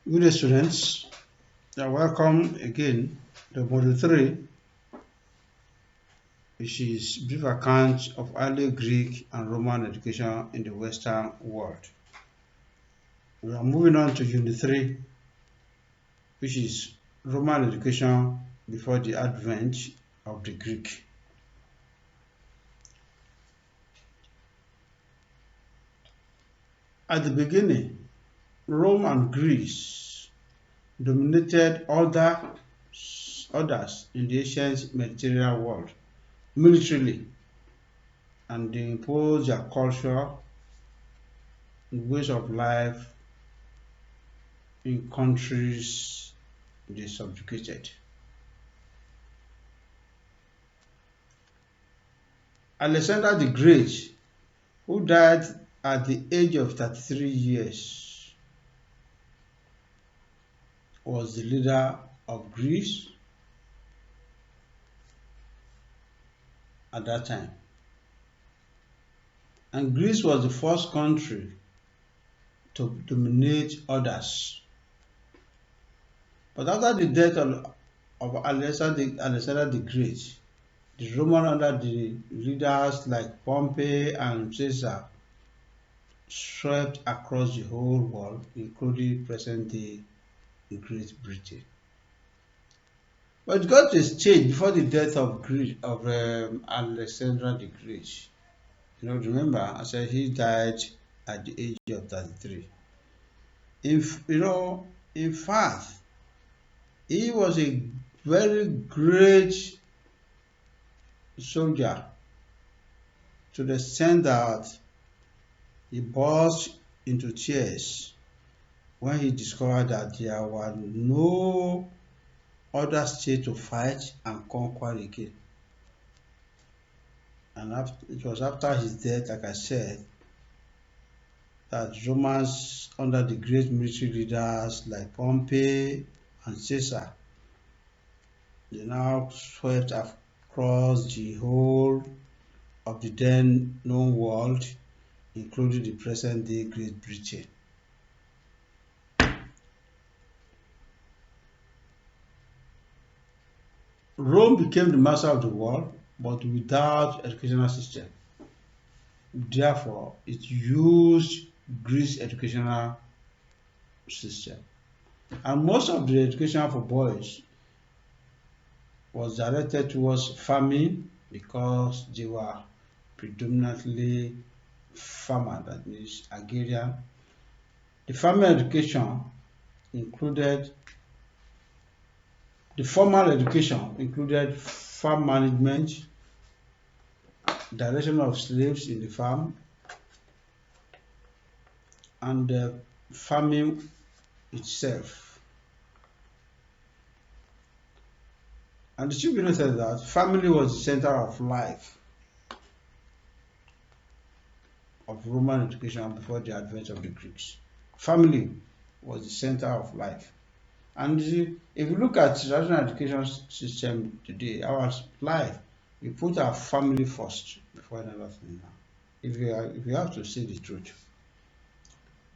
Good day, students. You're welcome again to Module 3, which is brief account of early Greek and Roman education in the Western world. We are moving on to Unit 3, which is Roman education before the advent of the Greek. At the beginning, Rome and Greece dominated others in the ancient Mediterranean world militarily, and they imposed their culture and ways of life in countries they subjugated. Alexander the Great, who died at the age of 33 years, was the leader of Greece at that time. And Greece was the first country to dominate others. But after the death of Alexander the Great, the Roman, under the leaders like Pompey and Caesar, swept across the whole world, including present-day Great Britain. But it got to a stage before the death of Alexander the Great. Remember, I said he died at the age of 33. In fact, he was a very great soldier, to the extent that he burst into tears when he discovered that there were no other state to fight and conquer again. And it was after his death, like I said, that Romans, under the great military leaders like Pompey and Caesar, they now swept across the whole of the then known world, including the present-day Great Britain. Rome became the master of the world, but without educational system. Therefore, it used Greece's educational system. And most of the education for boys was directed towards farming, because they were predominantly farmer, that means agrarian. The farming education included, the formal education included farm management, direction of slaves in the farm, and farming itself. And the chief said that family was the center of life of Roman education before the advent of the Greeks. Family was the center of life. And if you look at the traditional education system today, our life, we put our family first before another thing now. If you have to say the truth.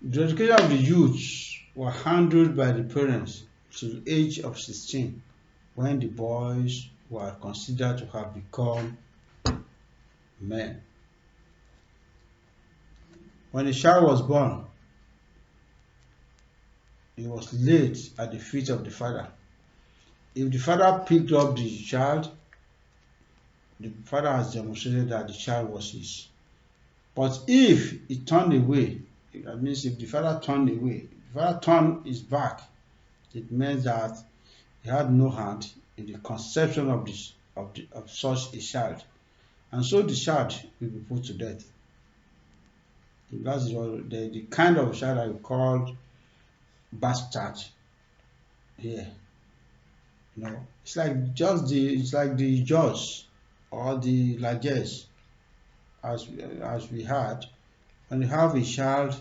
The education of the youths were handled by the parents till the age of 16, when the boys were considered to have become men. When a child was born, he was laid at the feet of the father. If the father picked up the child, the father has demonstrated that the child was his. But if he turned away, that means if the father turned away, if the father turned his back, it meant that he had no hand in the conception of such a child, and so the child will be put to death. That's the kind of child I call bastard here. It's like the judge or the largesse, as we had. When you have a child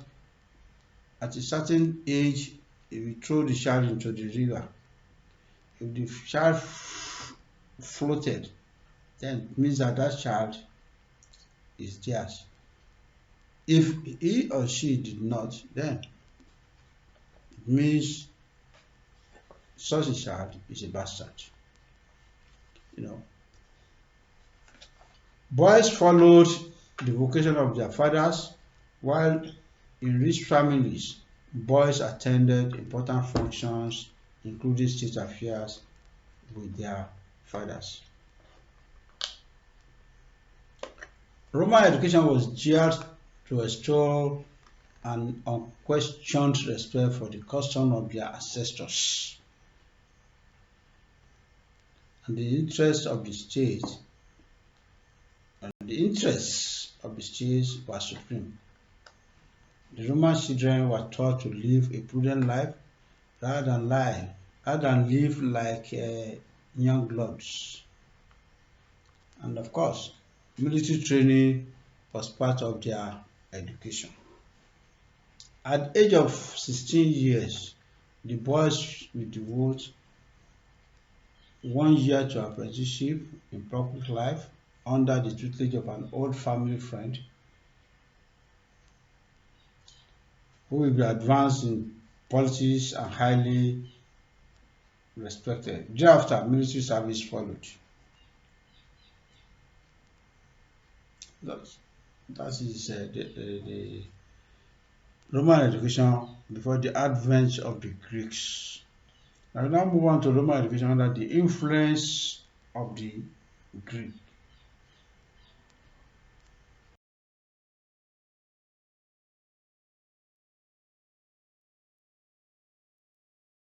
at a certain age, if you throw the child into the river, if the child floated, then it means that child is theirs. If he or she did not, then it means such a child is a bastard. You know, boys followed the vocation of their fathers, while in rich families, boys attended important functions, including state affairs, with their fathers. Roman education was geared to restore an unquestioned respect for the custom of their ancestors and the interests of the state. And the interests of the state were supreme. The Roman children were taught to live a prudent life rather than live like young bloods. And of course, military training was part of their education. At the age of 16 years, the boys will devote 1 year to apprenticeship in public life under the tutelage of an old family friend who will be advanced in politics and highly respected. Thereafter, military service followed. That is the Roman education before the advent of the Greeks. I will now move on to Roman education under the influence of the Greek.